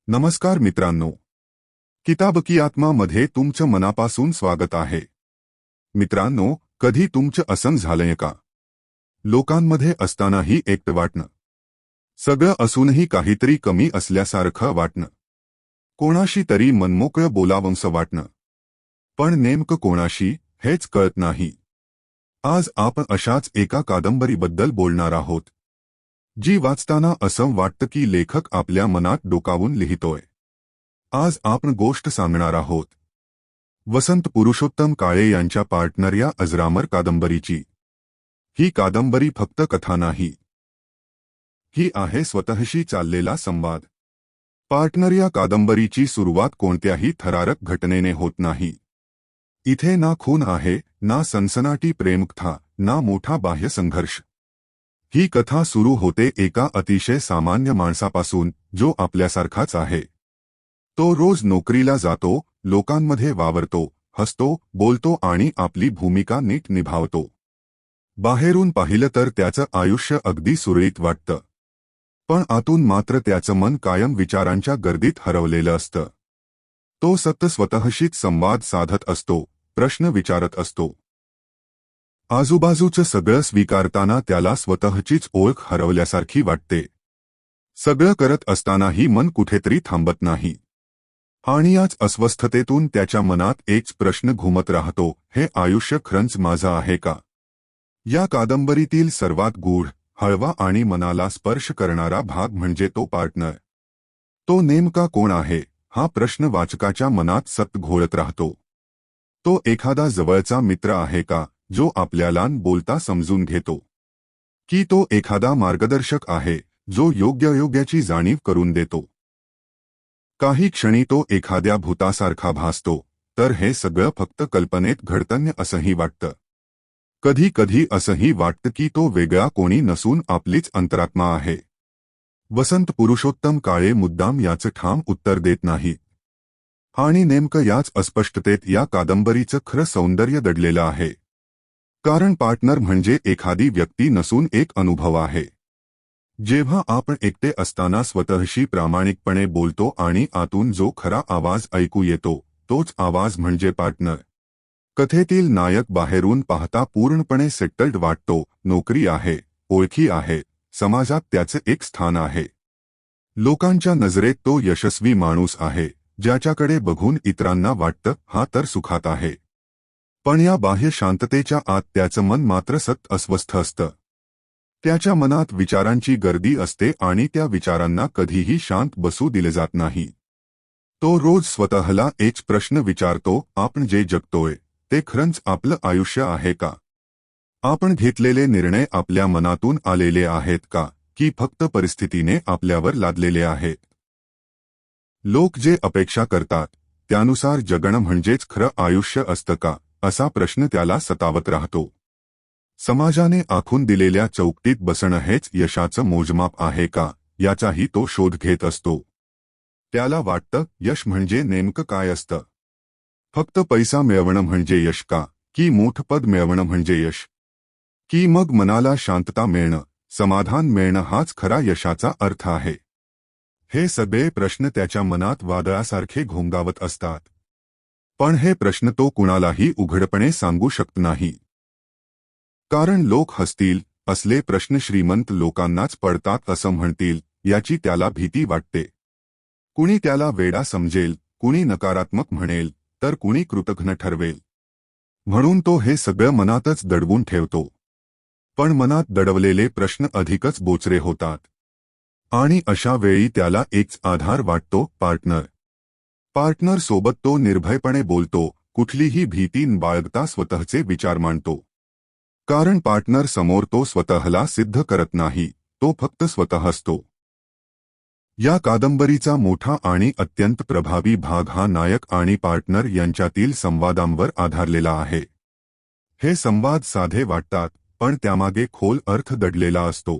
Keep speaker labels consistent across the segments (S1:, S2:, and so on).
S1: नमस्कार मित्रांनो, किताब की आत्मा मध्ये तुमचं मनापासून स्वागत आहे. मित्रांनो, कधी तुमचं असं झालंय का? लोकांमध्ये असतानाही एकटं वाटणं, सगळं असूनही काहीतरी कमी असल्यासारखं वाटणं, कोणाशी तरी मनमोकळं बोलावंसं वाटणं, पण नेमकं कोणाशी हेच कळत नाही. आज आपण अशाच एका कादंबरीबद्दल बोलणार आहोत, जी वाचताना असं वाटतं की लेखक आपल्या मनात डोकावून लिहितोय. आज आपण गोष्ट सांगणार आहोत वसंत पुरुषोत्तम काळे यांच्या पार्टनर या अजरामर कादंबरीची. ही कादंबरी फक्त कथा नाही, ही आहे स्वतःशी चाललेला संवाद. पार्टनर या कादंबरीची सुरुवात कोणत्याही थरारक घटनेने होत नाही. इथे ना खून आहे, ना सनसनाटी प्रेमकथा, ना मोठा बाह्य संघर्ष. ही कथा सुरू होते एका अतिशय सामान्य माणसापासून, जो आपल्यासारखाच आहे. तो रोज नोकरीला जातो, लोकांमध्ये वावरतो, हसतो, बोलतो आणि आपली भूमिका नीट निभावतो. बाहेरून पाहिलं तर त्याचं आयुष्य अगदी सुरळीत वाटतं, पण आतून मात्र त्याचं मन कायम विचारांच्या गर्दीत हरवलेलं असतं. तो सतत स्वतःशीच संवाद साधत असतो, प्रश्न विचारत असतो. आजूबाजूचं सगळं स्वीकारताना त्याला स्वतःचीच ओळख हरवल्यासारखी वाटते. सगळं करत असतानाही मन कुठेतरी थांबत नाही. आणि याच अस्वस्थतेतून त्याच्या मनात एकच प्रश्न घुमत राहतो, हे आयुष्य खरंच माझं आहे का? या कादंबरीतील सर्वात गूढ, हळवा आणि मनाला स्पर्श करणारा भाग म्हणजे तो पार्टनर. तो नेमका कोण आहे, हा प्रश्न वाचकाच्या मनात सतत घोळत राहतो. तो एखादा जवळचा मित्र आहे का, जो आपल्याला बोलता समजून घेतो? की तो एखादा मार्गदर्शक आहे, जो योग्याची जाणीव करून देतो? काही क्षणी तो एखाद्या भूतासारखा भासतो, तर हे सगळं फक्त कल्पनेत घडतंय असंही वाटतं. कधी कधी असंही वाटतं की तो वेगळा कोणी नसून आपलीच अंतरात्मा आहे. वसंत पुरुषोत्तम काळे मुद्दाम याचं ठाम उत्तर देत नाहीत. आणि नेमकं याच अस्पष्टतेत या कादंबरीचं खरं सौंदर्य दडलेलं आहे. कारण पार्टनर म्हणजे एखादी व्यक्ती नसून एक अनुभव आहे. जेव्हा आपण एकटे असताना स्वतःशी प्रामाणिकपणे बोलतो आणि आतून जो खरा आवाज ऐकू येतो, तोच आवाज म्हणजे पार्टनर. कथेतील नायक बाहेरून पाहता पूर्णपणे सेटल्ड वाटतो, नोकरी आहे, ओळखी आहे, समाजात त्याचे एक स्थान आहे. लोकांच्या नजरेत तो यशस्वी माणूस आहे, ज्याच्याकडे बघून इतरांना वाटतं हा तर सुखात आहे. पण या बाह्य शांततेच्या आत त्याचं मन मात्र सतत अस्वस्थ असतं. त्याच्या मनात विचारांची गर्दी असते आणि त्या विचारांना कधीही शांत बसू दिले जात नाही. तो रोज स्वतःला एक प्रश्न विचारतो, आपण जे जगतोय ते खरंच आपलं आयुष्य आहे का? आपण घेतलेले निर्णय आपल्या मनातून आलेले आहेत का, की फक्त परिस्थितीने आपल्यावर लादलेले आहेत? लोक जे अपेक्षा करतात त्यानुसार जगणं म्हणजेच खरं आयुष्य असतं का, असा प्रश्न त्याला सतावत राहतो. समाजाने आखून दिलेल्या चौकटीत बसणं हेच यशाचं मोजमाप आहे का, याचाही तो शोध घेत असतो. त्याला वाटतं यश म्हणजे नेमकं काय असतं? फक्त पैसा मिळवणं म्हणजे यश का, की मोठं पद मिळवणं म्हणजे यश? की मग मनाला शांतता मिळणं, समाधान मिळणं हाच खरा यशाचा अर्थ आहे? हे सगळे प्रश्न त्याच्या मनात वादळासारखे घोंगावत असतात. पण हे प्रश्न तो कुणालाही उघडपणे सांगू शकत नाही. कारण लोक हसतील, असले प्रश्न श्रीमंत लोकांनाच पडतात असं म्हणतील, याची त्याला भीती वाटते. कुणी त्याला वेडा समजेल, कुणी नकारात्मक म्हणेल, तर कुणी कृतघ्न ठरवेल. म्हणून तो हे सगळं मनातच दडवून ठेवतो. पण मनात दडवलेले प्रश्न अधिकच बोचरे होतात. आणि अशा वेळी त्याला एकच आधार वाटतो, पार्टनर. पार्टनर सोबत तो निर्भयपणे बोलतो, कुठलीही भीती न बाळगता स्वतःचे विचार मांडतो. कारण पार्टनर समोर तो स्वतःला सिद्ध करत नाही, तो फक्त स्वतः असतो. या कादंबरीचा मोठा आणि अत्यंत प्रभावी भाग हा नायक आणि पार्टनर यांच्यातील संवादांवर आधारलेला आहे. हे संवाद साधे वाटतात, पण त्यामागे खोल अर्थ दडलेला असतो.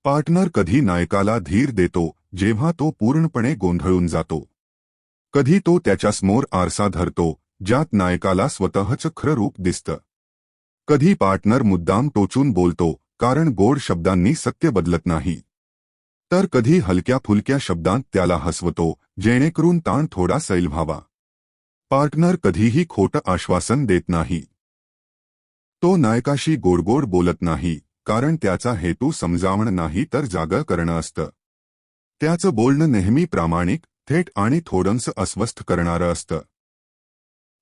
S1: पार्टनर कधी नायकाला धीर देतो, जेव्हा तो पूर्णपणे गोंधळून जातो. कधी तो त्याच्यासमोर आरसा धरतो, ज्यात नायकाला स्वतःचं खरं रूप दिसतं. कधी पार्टनर मुद्दाम टोचून बोलतो, कारण गोड शब्दांनी सत्य बदलत नाही. तर कधी हलक्या फुलक्या शब्दांत त्याला हसवतो, जेणेकरून ताण थोडा सैल व्हावा. पार्टनर कधीही खोटं आश्वासन देत नाही. तो नायकाशी गोडगोड बोलत नाही, कारण त्याचा हेतू समजावणं नाही तर जागं करणं असतं. त्याचं बोलणं नेहमी प्रामाणिक, थेट आणि थोडंसं अस्वस्थ करणारं असतं.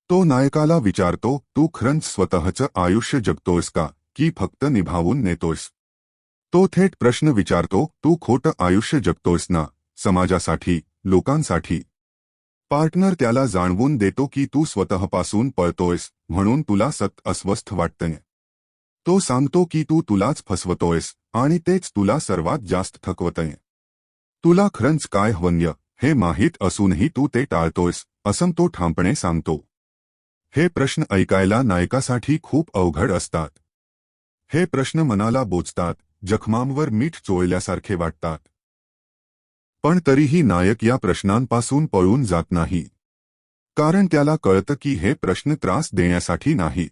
S1: तो नायकाला विचारतो, तू खरंच स्वतःचं आयुष्य जगतोस का, की फक्त निभावून नेतोस? तो थेट प्रश्न विचारतो, तू खोटं आयुष्य जगतोस ना, समाजासाठी, लोकांसाठी? पार्टनर त्याला जाणवून देतो की तू स्वतःपासून पळतोयस, म्हणून तुला अस्वस्थ वाटतंय. तो सांगतो की तू तुलाच फसवतोयस, आणि तेच तुला सर्वात जास्त थकवतंय. तुला खरंच काय हवंय हे माहीत असूनही तू ते टाळतोयस, असं तो ठामपणे सांगतो. हे प्रश्न ऐकायला नायकासाठी खूप अवघड असतात. हे प्रश्न मनाला बोचतात, जखमांवर मीठ चोळल्यासारखे वाटतात. पण तरीही नायक या प्रश्नांपासून पळून जात नाही. कारण त्याला कळतं की हे प्रश्न त्रास देण्यासाठी नाहीत.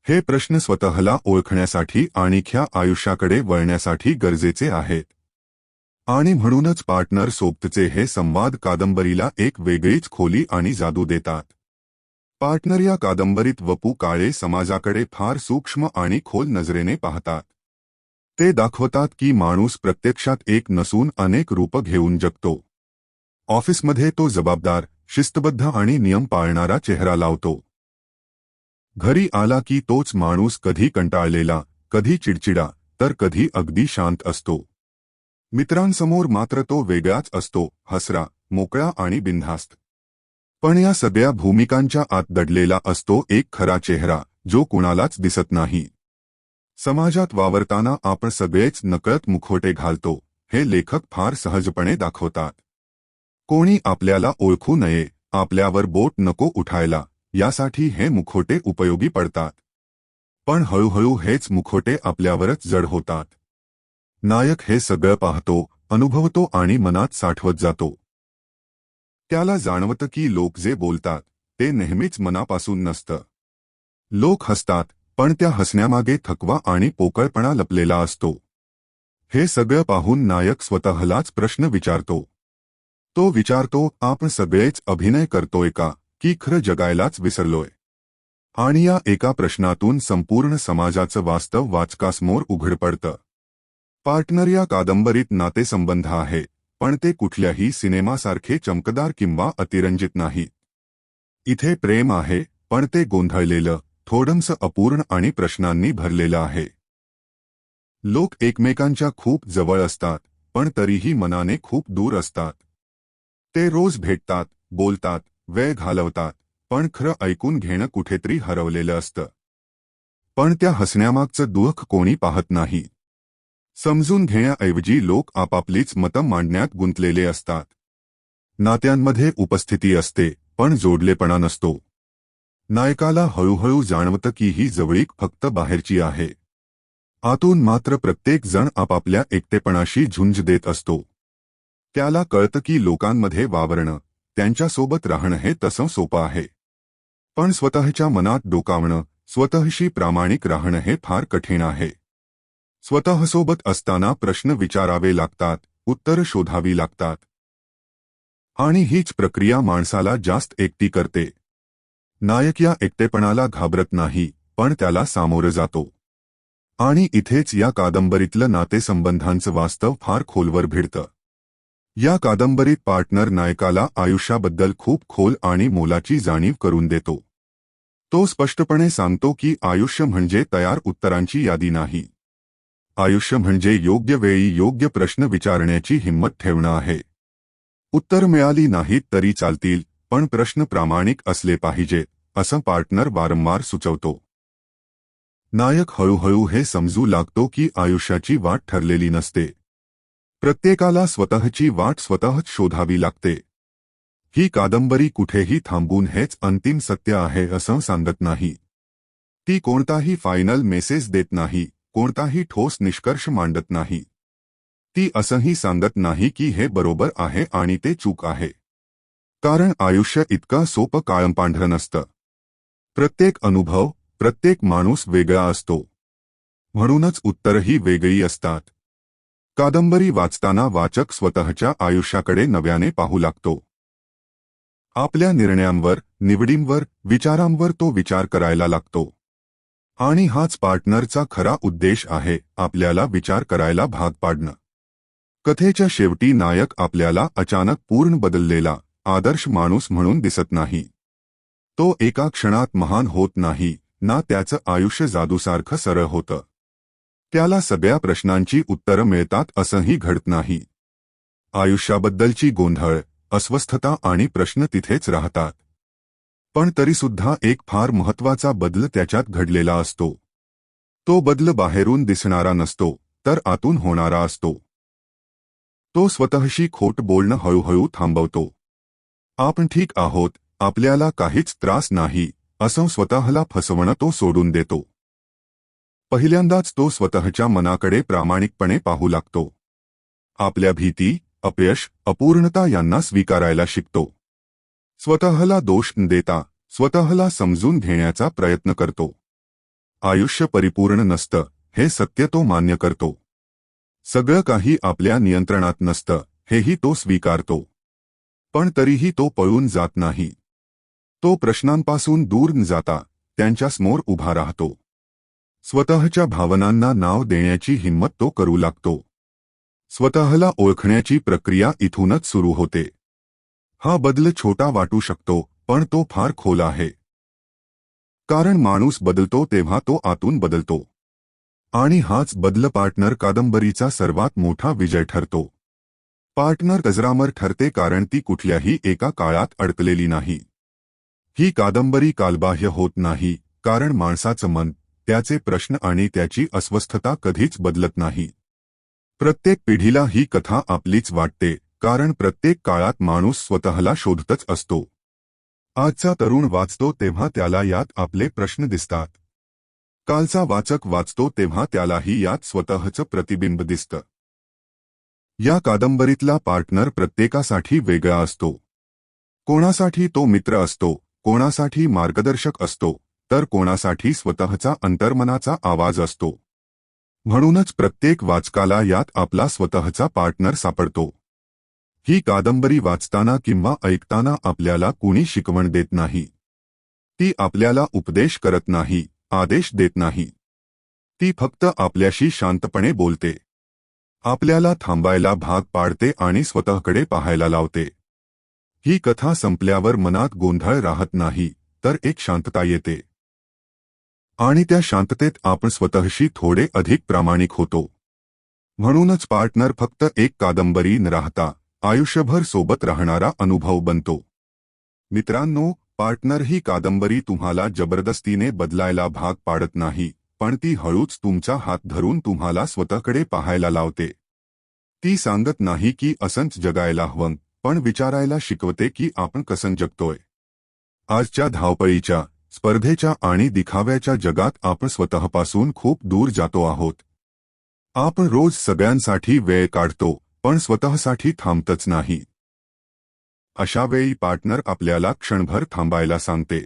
S1: हे प्रश्न स्वतःला ओळखण्यासाठी आणि ख्या आयुष्याकडे वळण्यासाठी गरजेचे आहेत. आणि म्हणूनच पार्टनर सोबतचे हे संवाद कादंबरीला एक वेगळीच खोली आणि जादू देतात. पार्टनर या कादंबरीत वपू काळे समाजाकडे फार सूक्ष्म आणि खोल नजरेने पाहतात. ते दाखवतात की माणूस प्रत्यक्षात एक नसून अनेक रूप घेऊन जगतो. ऑफिसमध्ये तो जबाबदार, शिस्तबद्ध आणि नियम पाळणारा चेहरा लावतो. घरी आला की तोच माणूस कधी कंटाळलेला, कधी चिडचिडा, तर कधी अगदी शांत असतो. मित्रांसमोर मात्र तो वेगळाच असतो, हसरा, मोकळा आणि बिनधास्त. पण या सगळ्या भूमिकांच्या आत दडलेला असतो एक खरा चेहरा, जो कुणालाच दिसत नाही. समाजात वावरताना आपण सगळेच नकळत मुखवटे घालतो, हे लेखक फार सहजपणे दाखवतात. कोणी आपल्याला ओळखू नये, आपल्यावर बोट नको उठायला, यासाठी हे मुखवटे उपयोगी पडतात. पण हळूहळू हेच मुखवटे आपल्यावरच जड होतात. नायक हे सगळं पाहतो, अनुभवतो आणि मनात साठवत जातो. त्याला जाणवतं की लोक जे बोलतात, ते नेहमीच मनापासून नसतं. लोक हसतात, पण त्या हसण्यामागे थकवा आणि पोकळपणा लपलेला असतो. हे सगळं पाहून नायक स्वतःलाच प्रश्न विचारतो. तो विचारतो, आपण सगळेच अभिनय करतोय का, की खरं जगायलाच विसरलोय? आणि या एका प्रश्नातून संपूर्ण समाजाचं वास्तव वाचकासमोर उघड पडतं. पार्टनर या कादंबरीत नातेसंबंध आहे, पण ते कुठल्याही सिनेमासारखे चमकदार किंवा अतिरंजित नाहीत. इथे प्रेम आहे, पण ते गोंधळलेलं, थोडंसं अपूर्ण आणि प्रश्नांनी भरलेलं आहे. लोक एकमेकांच्या खूप जवळ असतात, पण तरीही मनाने खूप दूर असतात. ते रोज भेटतात, बोलतात, वेळ घालवतात, पण खरं ऐकून घेणं कुठेतरी हरवलेलं असतं. पण त्या हसण्यामागचं दुःख कोणी पाहत नाही. समजून घेण्याऐवजी लोक आपापलीच मतं मांडण्यात गुंतलेले असतात. नात्यांमध्ये उपस्थिती असते, पण जोडलेपणा नसतो. नायकाला हळूहळू जाणवतं की ही जवळीक फक्त बाहेरची आहे. आतून मात्र प्रत्येक जण आपापल्या एकटेपणाशी झुंज देत असतो. त्याला कळतं की लोकांमध्ये वावरणं, त्यांच्यासोबत राहणं हे तसं सोपं आहे. पण स्वतःच्या मनात डोकावणं, स्वतःशी प्रामाणिक राहणं हे फार कठीण आहे. स्वतःसोबत असताना प्रश्न विचारावे लागतात, उत्तरं शोधावी लागतात. आणि हीच प्रक्रिया माणसाला जास्त एकटी करते. नायक या एकटेपणाला घाबरत नाही, पण त्याला सामोरं जातो. आणि इथेच या कादंबरीतलं नातेसंबंधांचं वास्तव फार खोलवर भिडतं. या कादंबरीत पार्टनर नायकाला आयुष्याबद्दल खूप खोल आणि मोलाची जाणीव करून देतो. तो स्पष्टपणे सांगतो की आयुष्य म्हणजे तयार उत्तरांची यादी नाही. आयुष्य म्हणजे योग्य वेळी योग्य प्रश्न विचारण्याची हिंमत ठेवणं आहे. उत्तर मिळाली नाहीत तरी चालतील, पण प्रश्न प्रामाणिक असले पाहिजेत, असं पार्टनर वारंवार सुचवतो. नायक हळूहळू हे समजू लागतो की आयुष्याची वाट ठरलेली नसते. प्रत्येकाला स्वतःची वाट स्वतःच शोधावी लागते. ही कादंबरी कुठेही थांबून हेच अंतिम सत्य आहे असं सांगत नाही. ती कोणताही फायनल मेसेज देत नाही, कोणताही ठोस निष्कर्ष मांडत नाही. ती असंही सांगत नाही की हे बरोबर आहे आणि ते चूक आहे. कारण आयुष्य इतका सोपं काळंपांढरं नसतं. प्रत्येक अनुभव, प्रत्येक माणूस वेगळा असतो. म्हणूनच उत्तरही वेगळी असतात. कादंबरी वाचताना वाचक स्वतःच्या आयुष्याकडे नव्याने पाहू लागतो. आपल्या निर्णयांवर, निवडींवर, विचारांवर तो विचार करायला लागतो. आणि हाच पार्टनरचा खरा उद्देश आहे, आपल्याला विचार करायला भाग पाडणं. कथेच्या शेवटी नायक आपल्याला अचानक पूर्ण बदललेला आदर्श माणूस म्हणून दिसत नाही. तो एका क्षणात महान होत नाही ना, त्याचं आयुष्य जादूसारखं सरळ होतं. त्याला सगळ्या प्रश्नांची उत्तरं मिळतात असंही घडत नाही. आयुष्याबद्दलची गोंधळ, अस्वस्थता आणि प्रश्न तिथेच राहतात. पण तरीसुद्धा एक फार महत्त्वाचा बदल त्याच्यात घडलेला असतो. तो बदल बाहेरून दिसणारा नसतो, तर आतून होणारा असतो. तो स्वतःशी खोट बोलणं हळूहळू थांबवतो. आपण ठीक आहोत, आपल्याला काहीच त्रास नाही, असं स्वतःला फसवणं तो सोडून देतो. पहिल्यांदाच तो स्वतःच्या मनाकडे प्रामाणिकपणे पाहू लागतो. आपल्या भीती, अपयश, अपूर्णता यांना स्वीकारायला शिकतो. स्वतःला दोष न देता स्वतःला समजून घेण्याचा प्रयत्न करतो. आयुष्य परिपूर्ण नसतं, हे सत्य तो मान्य करतो. सगळं काही आपल्या नियंत्रणात नसतं, हेही तो स्वीकारतो. पण तरीही तो पळून जात नाही. तो प्रश्नांपासून दूर न जाता त्यांच्यासमोर उभा राहतो. स्वतःच्या भावनांना नाव देण्याची हिंमत तो करू लागतो. स्वतःला ओळखण्याची प्रक्रिया इथूनच सुरू होते. हा बदल छोटा वाटू शकतो, पण तो फार खोल आहे. कारण माणूस बदलतो तेव्हा तो आतून बदलतो. आणि हाच बदल पार्टनर कादंबरीचा सर्वात मोठा विजय ठरतो. पार्टनर अजरामर ठरते कारण ती कुठल्याही एका काळात अडकलेली नाही. ही कादंबरी कालबाह्य होत नाही, कारण माणसाचं मन, त्याचे प्रश्न आणि त्याची अस्वस्थता कधीच बदलत नाही. प्रत्येक पिढीला ही कथा आपलीच वाटते, कारण प्रत्येक काळात माणूस स्वतःला शोधतच असतो. आजचा तरुण वाचतो तेव्हा त्याला यात आपले प्रश्न दिसतात. कालचा वाचक वाचतो तेव्हा त्यालाही यात स्वतःचं प्रतिबिंब दिसतं. या कादंबरीतला पार्टनर प्रत्येकासाठी वेगळा असतो. कोणासाठी तो मित्र असतो, कोणासाठी मार्गदर्शक असतो, तर कोणासाठी स्वतःचा अंतर्मनाचा आवाज असतो. म्हणूनच प्रत्येक वाचकाला यात आपला स्वतःचा पार्टनर सापडतो. ही कादंबरी वाचताना किंवा ऐकताना आपल्याला कुणी शिकवण देत नाही. ती आपल्याला उपदेश करत नाही, आदेश देत नाही. ती फक्त आपल्याशी शांतपणे बोलते. आपल्याला थांबायला भाग पाडते आणि स्वतःकडे पाहायला लावते. ही कथा संपल्यावर मनात गोंधळ राहत नाही, तर एक शांतता येते. आणि त्या शांततेत आपण स्वतःशी थोडे अधिक प्रामाणिक होतो. म्हणूनच पार्टनर फक्त एक कादंबरी न राहता आयुष्यभर सोबत राहणारा अनुभव बनतो. मित्रांनो, पार्टनर ही कादंबरी तुम्हाला जबरदस्तीने बदलायला भाग पाडत नाही, पण ती हळूच तुमचा हात धरून तुम्हाला स्वतःकडे पाहायला लावते. ती सांगत नाही की असंच जगायला हवं, पण विचारायला शिकवते की आपण कसं जगतोय. आजच्या धावपळीच्या, स्पर्धेच्या आणि दिखाव्याच्या जगात आपण स्वतःपासून खूप दूर जातो आहोत. आपण रोज सगळ्यांसाठी वेळ काढतो, पण स्वतःसाठी थांबतच नाही. अशा वेळी पार्टनर आपल्याला क्षणभर थांबायला सांगते.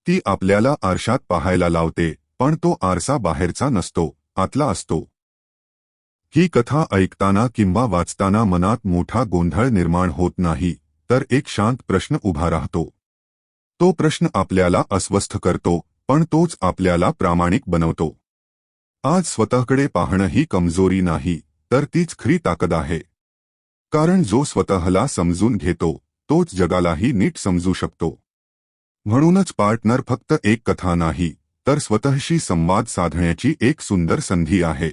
S1: ती आपल्याला आरशात पाहायला लावते, पण तो आरसा बाहेरचा नसतो, आतला असतो. ही कथा ऐकताना किंवा वाचताना मनात मोठा गोंधळ निर्माण होत नाही, तर एक शांत प्रश्न उभा राहतो. तो प्रश्न आपल्याला अस्वस्थ करतो, पण तोच आपल्याला प्रामाणिक बनवतो. आज स्वतःकडे पाहणं ही कमजोरी नाही, तर तीच खरी ताकद आहे. कारण जो स्वतःला समजून घेतो, तोच जगालाही नीट समजू शकतो. म्हणूनच पार्टनर फक्त एक कथा नाही, तर स्वतःशी संवाद साधण्याची एक सुंदर संधी आहे.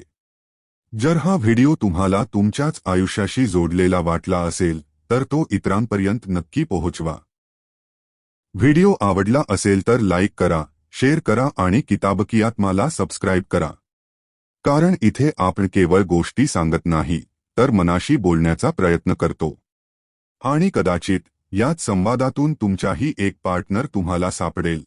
S1: जर हा व्हिडिओ तुम्हाला तुमच्याच आयुष्याशी जोडलेला वाटला असेल, तर तो इतरांपर्यंत नक्की पोहोचवा. व्हिडिओ आवडला असेल तर लाईक करा, शेअर करा आणि किताबकियात सबस्क्राईब करा. कारण इथे आपण केवळ गोष्टी सांगत नाही, तर मनाशी बोलण्याचा प्रयत्न करतो. आणि कदाचित याच संवादातून तुमचाही एक पार्टनर तुम्हाला सापडेल.